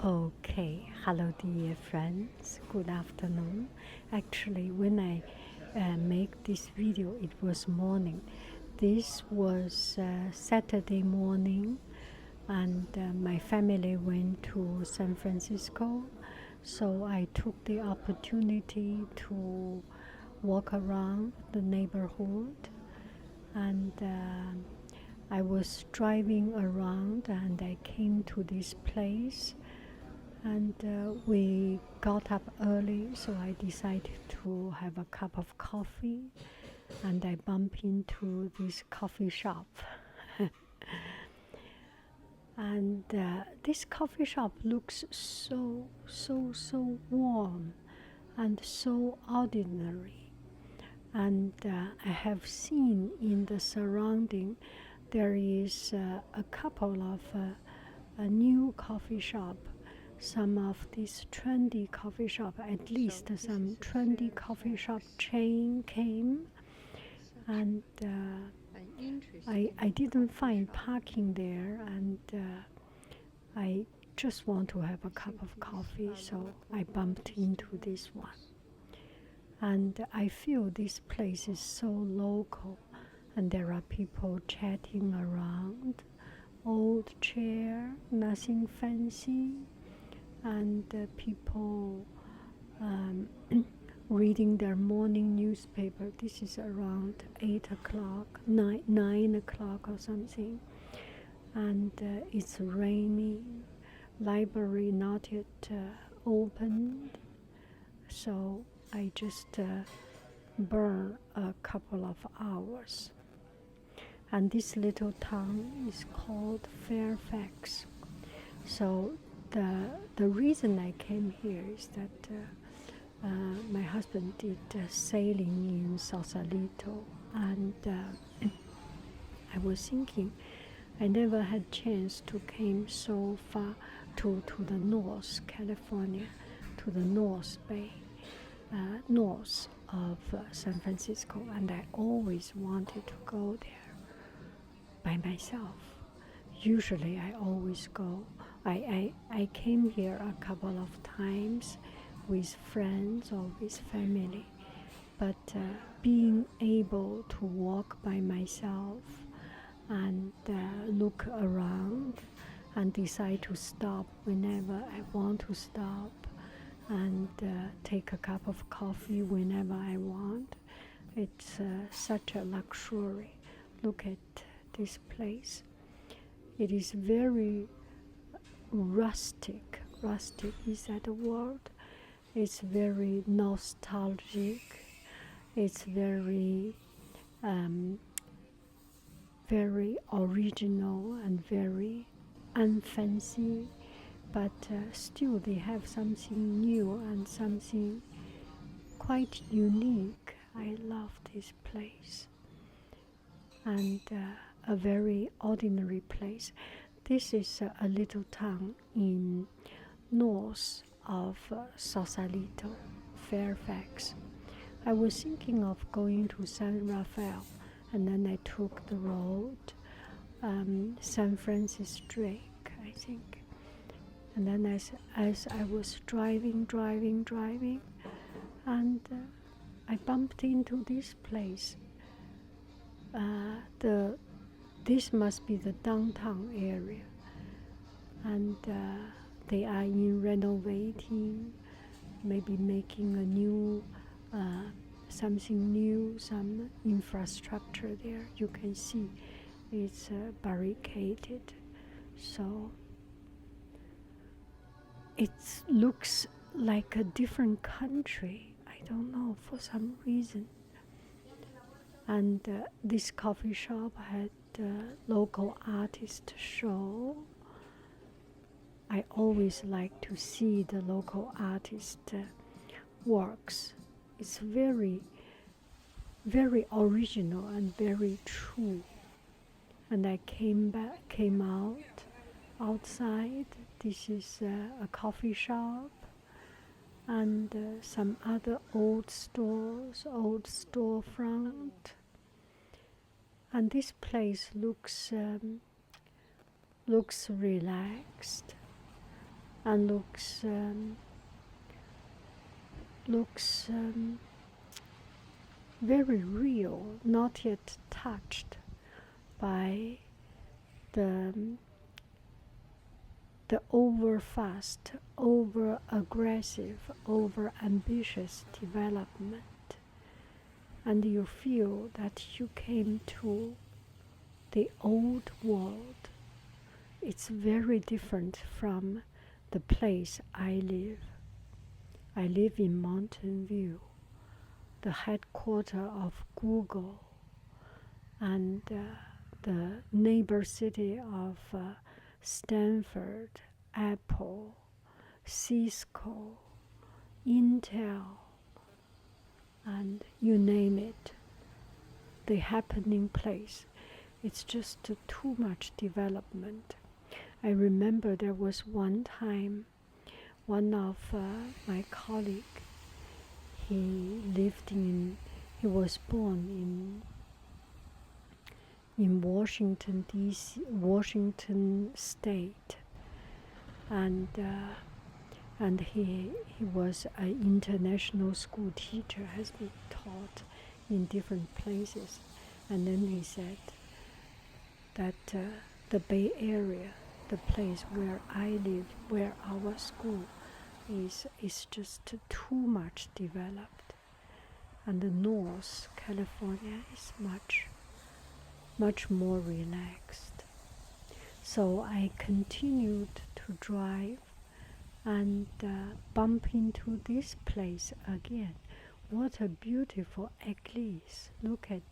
Okay, hello dear friends, good afternoon. Actually, when I make this video, it was morning. This was Saturday morning, and my family went to San Francisco, so I took the opportunity to walk around the neighborhood, and I was driving around and I came to this place, and we got up early, so I decided to have a cup of coffee, and I bumped into this coffee shop. And this coffee shop looks so warm and so ordinary. And I have seen in the surrounding there is a couple of a new coffee shop. Some of these trendy coffee shop, at least some trendy coffee shop chain came, and I didn't find parking there, and I just want to have a cup of coffee, so I bumped into this one. And I feel this place is so local, and there are people chatting around, old chair, nothing fancy, and people reading their morning newspaper. This is around 8 o'clock, 9 o'clock or something, and it's raining. Library not yet opened, so I just burn a couple of hours. And this little town is called Fairfax. So the reason I came here is that my husband did sailing in Sausalito, and I was thinking I never had chance to came so far to the North California, to the North Bay, north of San Francisco, and I always wanted to go there by myself. Usually I always go. I came here a couple of times with friends or with family, but being able to walk by myself and look around and decide to stop whenever I want to stop, and take a cup of coffee whenever I want, it's such a luxury. Look at this place. It is very rustic. Rustic, is that a word? It's very nostalgic. It's very very original and very unfancy, but still they have something new and something quite unique. I love this place, and a very ordinary place. This is a little town in north of Sausalito, Fairfax. I was thinking of going to San Rafael, and then I took the road, San Francis Drake, I think. And then as I was driving, and I bumped into this place. This must be the downtown area, and they are renovating, maybe making a new, something new, some infrastructure there. You can see it's barricaded, so it looks like a different country. I don't know, for some reason. And this coffee shop had local artist show. I always like to see the local artist works. It's very original and very true. And I came outside. This is a coffee shop, and some other old stores, old storefront. And this place looks relaxed, and looks very real, not yet touched by the over-fast, over-aggressive, over-ambitious development. And you feel that you came to the old world. It's very different from the place I live. I live in Mountain View, the headquarters of Google, and the neighbor city of Stanford, Apple, Cisco, Intel, and you name it, the happening place. It's just too much development. I remember there was one time, one of my colleagues, he was born in Washington, D.C., Washington State, and he was an international school teacher, has been taught in different places. And then he said that the Bay Area, the place where I live, where our school is just too much developed, and the North California is much more relaxed. So I continued to drive and bump into this place again. What a beautiful eclipse! Look at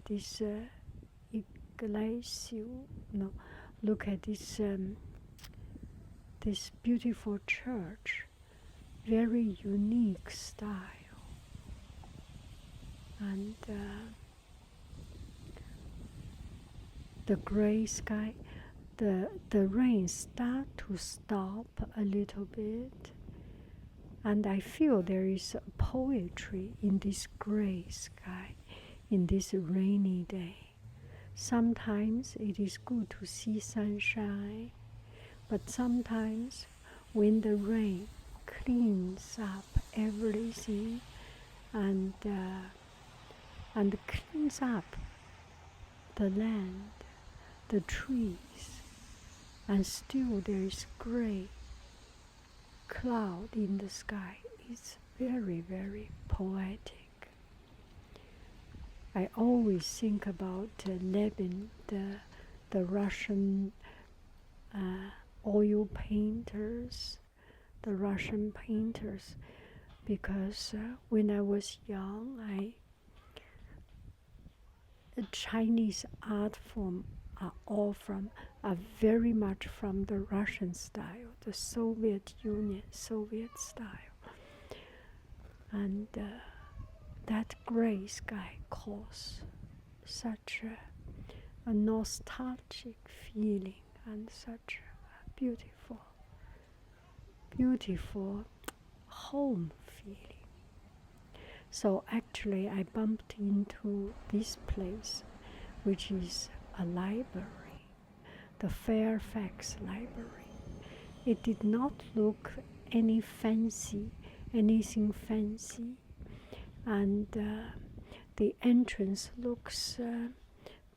this look at this beautiful church, very unique style, and the gray sky. The rain start to stop a little bit, and I feel there is poetry in this gray sky, in this rainy day. Sometimes it is good to see sunshine, but sometimes when the rain cleans up everything and cleans up the land, the trees, and still there is gray cloud in the sky. It's very, very poetic. I always think about Levin, the Russian oil painters, the Russian painters, because when I was young, the Chinese art form are very much from the Russian style, the Soviet Union, Soviet style. And that gray sky caused such a nostalgic feeling and such a beautiful home feeling. So actually I bumped into this place, which is a library, the Fairfax library. It did not look anything fancy, and the entrance looks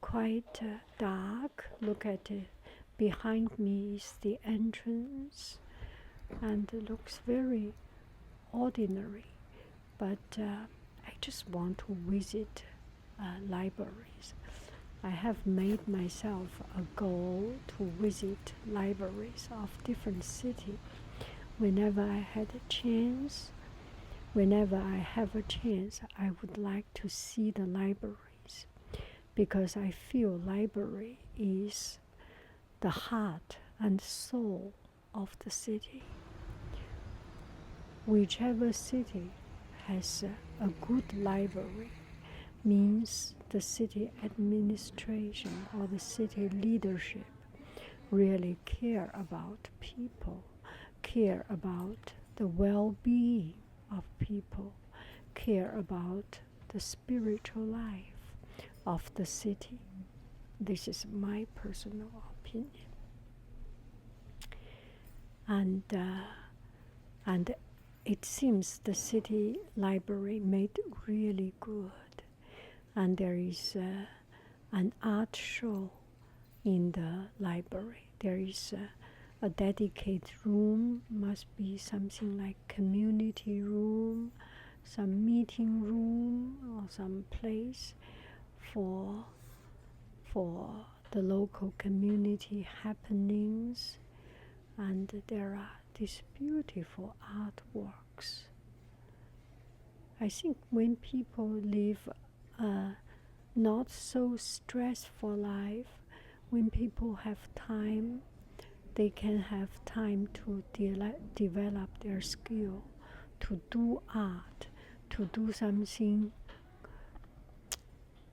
quite dark. Look at it. Behind me is the entrance, and it looks very ordinary, but I just want to visit libraries. I have made myself a goal to visit libraries of different cities whenever I have a chance. I would like to see the libraries, because I feel library is the heart and soul of the city. Whichever city has a good library means the city administration or the city leadership really care about people, care about the well-being of people, care about the spiritual life of the city. This is my personal opinion. and and it seems the city library made really good, and there is an art show in the library. There is a dedicated room, must be something like community room, some meeting room, or some place for the local community happenings, and there are these beautiful artworks. I think when people live a not so stressful life, when people have time, they can have time to develop their skill, to do art, to do something,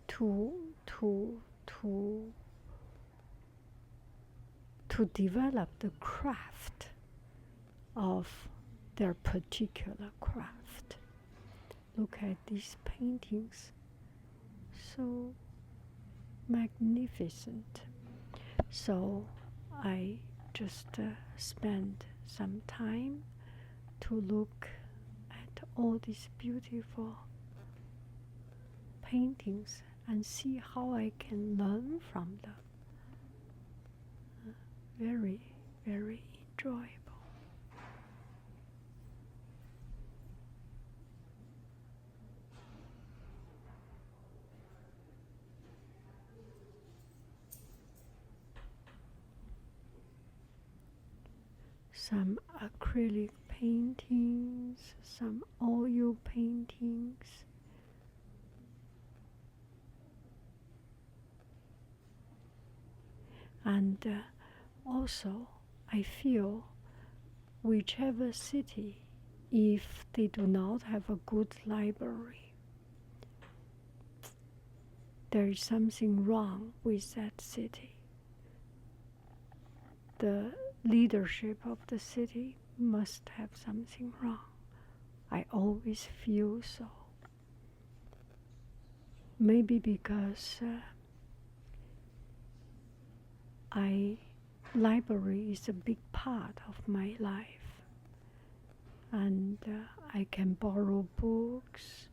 to develop the craft of their particular craft. Look at these paintings, so magnificent. So I just spent some time to look at all these beautiful paintings and see how I can learn from them. Very, very enjoyable. Some acrylic paintings, some oil paintings. And also, I feel whichever city, if they do not have a good library, there is something wrong with that city. The leadership of the city must have something wrong. I always feel so. Maybe because library is a big part of my life, and I can borrow books,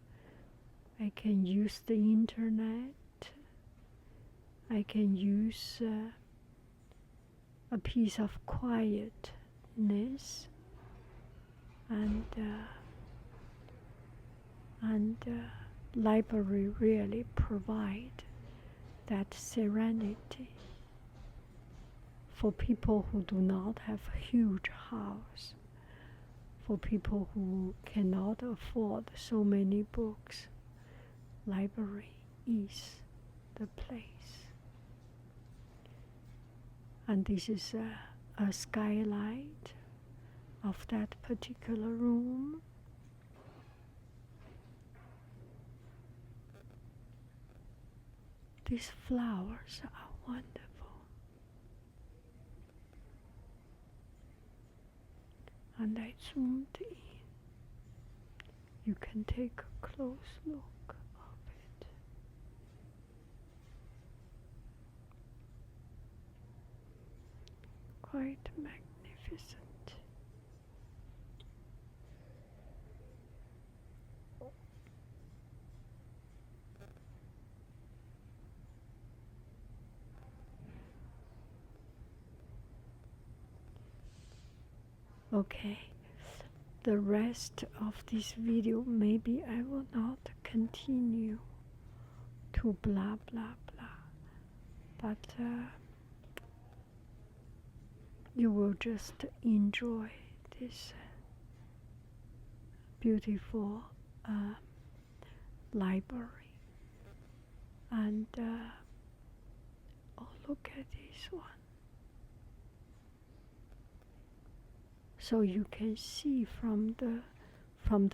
I can use the internet, I can use a piece of quietness, and library really provide that serenity for people who do not have a huge house, for people who cannot afford so many books. Library is the place. And this is a skylight of that particular room. These flowers are wonderful. And I zoomed in. You can take a close look of it. Quite magnificent. Okay, the rest of this video, maybe I will not continue to blah blah blah, but you will just enjoy this beautiful library. And oh, look at this one. So you can see from the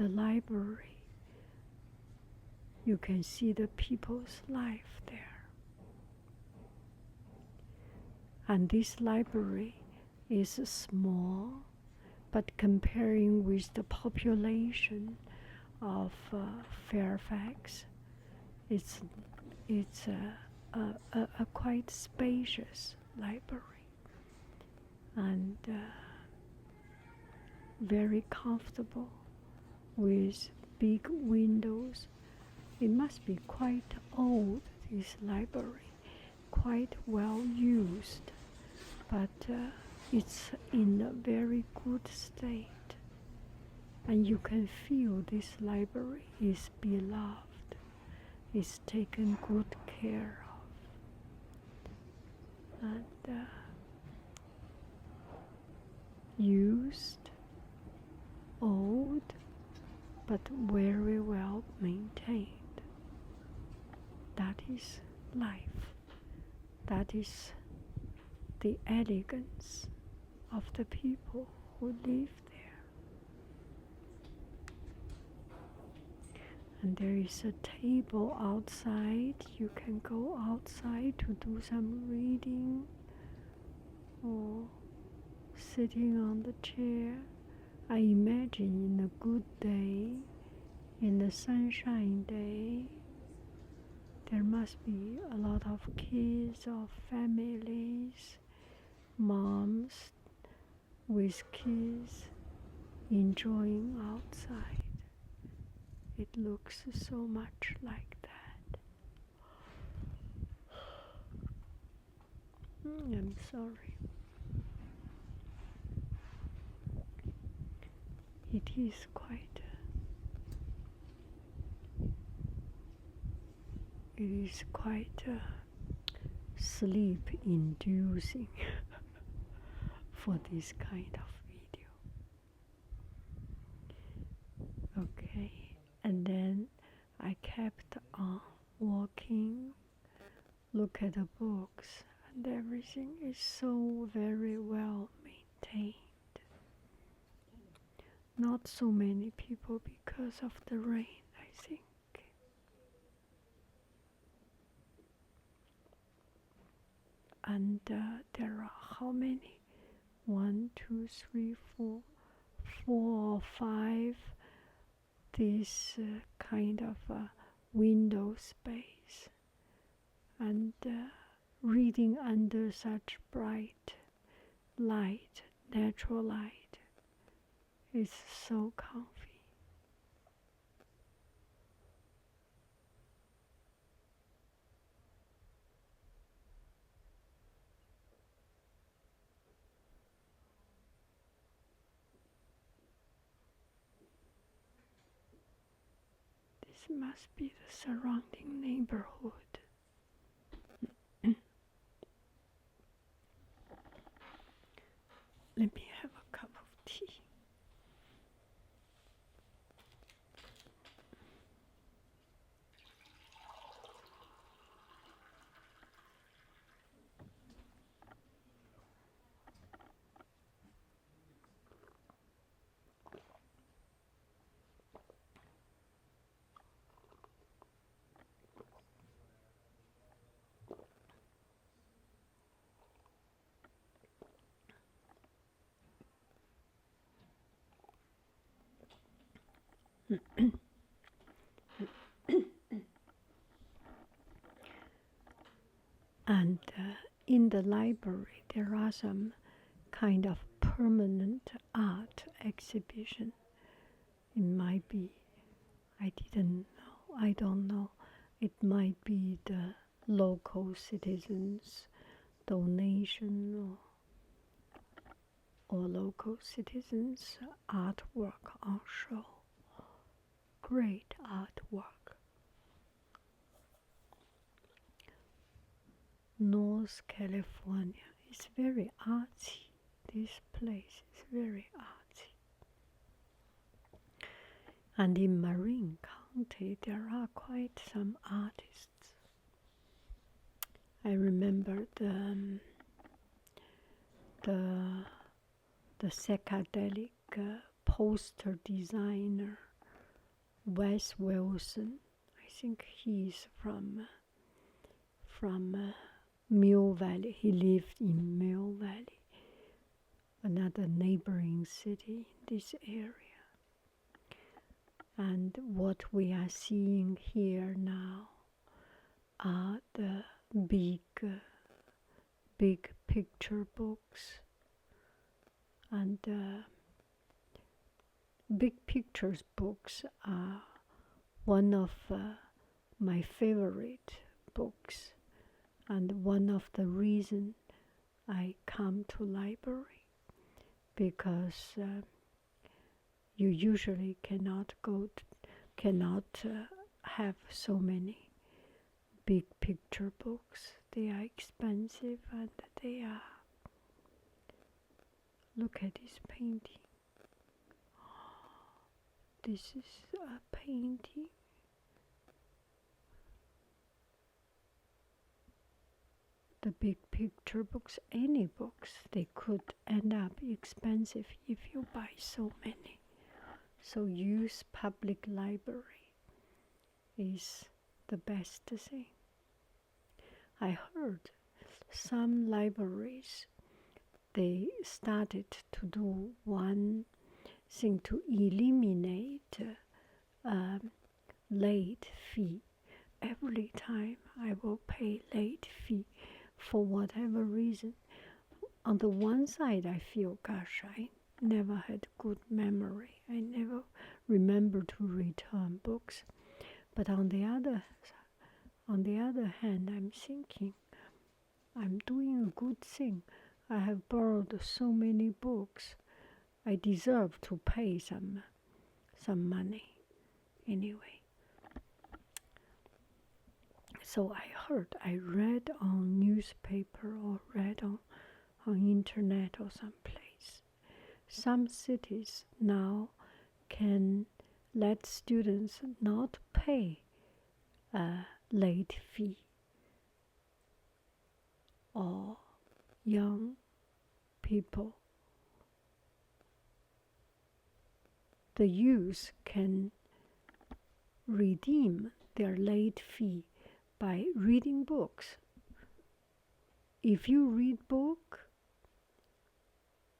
library, you can see the people's life there. And this library is small, but comparing with the population of Fairfax, it's a quite spacious library. And very comfortable with big windows. It must be quite old, this library, quite well used, but it's in a very good state. And you can feel this library is beloved, is taken good care of, and used, old, but very well maintained. That is life. That is the elegance of the people who live there. And there is a table outside. You can go outside to do some reading or sitting on the chair. I imagine in a good day, in the sunshine day, there must be a lot of kids or families, moms with kids enjoying outside. It looks so much like that. I'm sorry. It is quite sleep-inducing for this kind of video. Okay, and then I kept on walking, look at the books, and everything is so very well maintained. Not so many people because of the rain, I think. And there are how many? 1, 2, 3, 4 or 5 this kind of window space, and reading under such bright light, natural light, is so comfy. This must be the surrounding neighborhood. Let me have a cup of tea. And in the library, there are some kind of permanent art exhibition. It might be, I don't know. It might be the local citizens' donation or local citizens' artwork on show. Great artwork. North California is very artsy. This place is very artsy. And in Marin County, there are quite some artists. I remember the psychedelic poster designer, Wes Wilson. I think he's from Mill Valley. He lived in Mill Valley, another neighboring city in this area. And what we are seeing here now are the big picture books, and big pictures books are one of my favorite books, and one of the reasons I come to library, because you usually cannot have so many big picture books. They are expensive, and they are. Look at this painting. This is a painting. The big picture books, any books, they could end up expensive if you buy so many. So use public library is the best thing. I heard some libraries, they started to do one thing to eliminate late fee. Every time I will pay late fee for whatever reason. On the one side, I feel, gosh, I never had good memory. I never remember to return books. But on the other hand, I'm thinking, I'm doing a good thing. I have borrowed so many books. I deserve to pay some money anyway. So I read on newspaper or read on internet or someplace. Some cities now can let students not pay a late fee, or young people. The youth can redeem their late fee by reading books. If you read book,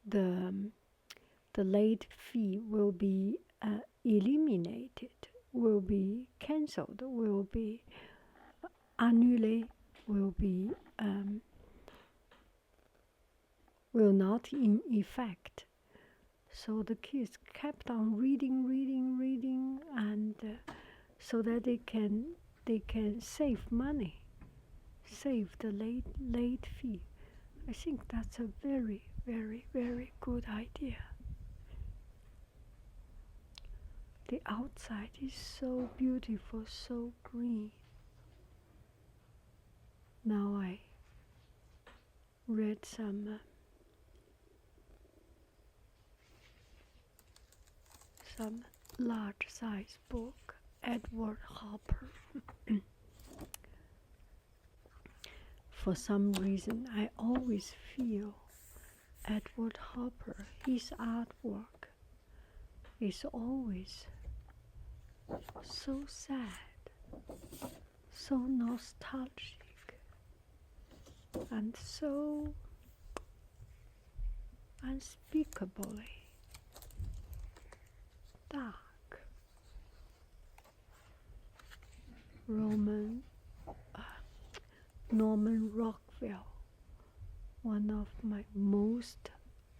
the late fee will be eliminated, will be cancelled, will be annulé, will not in effect. So the kids kept on reading, and so that they can save money, save the late fee. I think that's a very, very, very good idea. The outside is so beautiful, so green. Now I read some large size book, Edward Hopper. For some reason, I always feel Edward Hopper, his artwork is always so sad, so nostalgic, and so unspeakably dark. Norman Rockwell, one of my most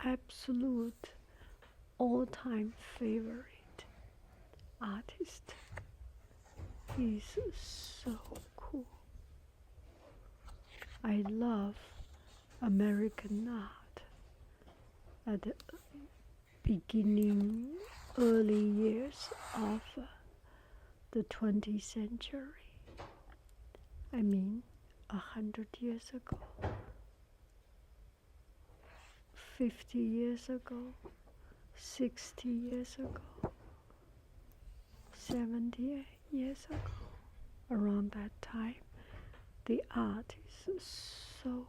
absolute all-time favorite artist. He's so cool. I love American art at the beginning, early years of the 20th century. I mean, 100 years ago, 50 years ago, 60 years ago, 70 years ago. Around that time, the art is so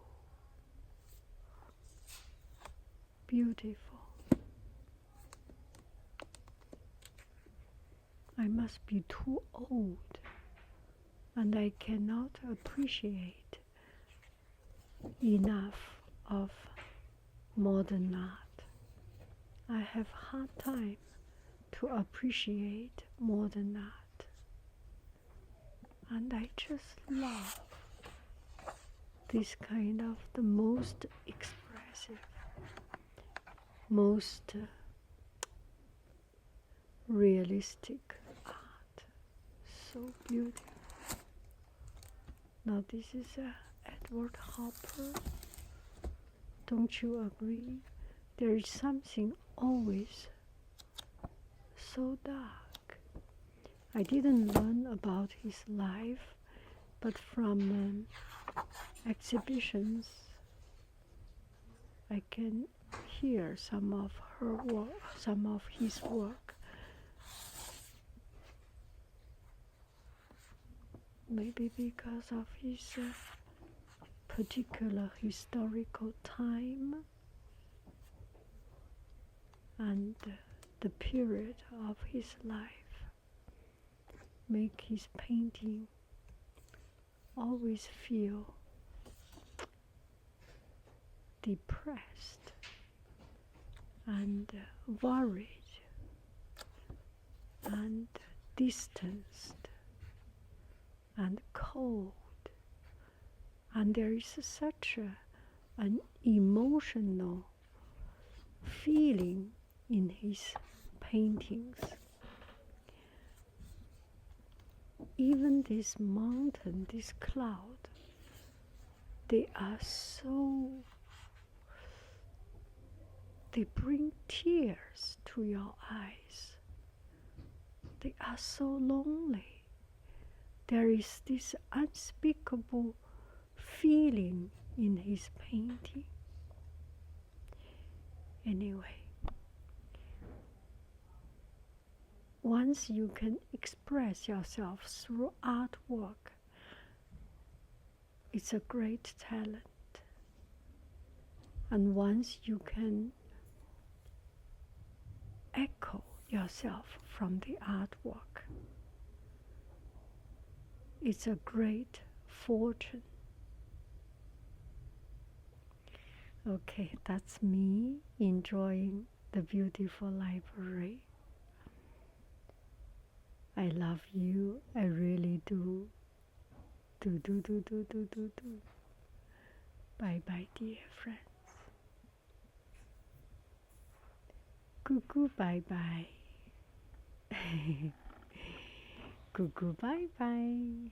beautiful. I must be too old, and I cannot appreciate enough of modern art. I have hard time to appreciate modern art, and I just love this kind of the most expressive, most realistic art. So beautiful. Now this is Edward Hopper. Don't you agree? There is something always so dark. I didn't learn about his life, but from exhibitions I can hear some of her work, some of his work. Maybe because of his particular historical time and the period of his life make his painting always feel depressed and worried and distanced and cold, and there is such an emotional feeling in his paintings. Even this mountain, this cloud, they bring tears to your eyes. They are so lonely. There is this unspeakable feeling in his painting. Anyway, once you can express yourself through artwork, it's a great talent. And once you can echo yourself from the artwork, it's a great fortune. Okay, that's me enjoying the beautiful library. I love you, I really do. Do. Bye bye, dear friends. Cuckoo, bye bye. Cuckoo, bye bye.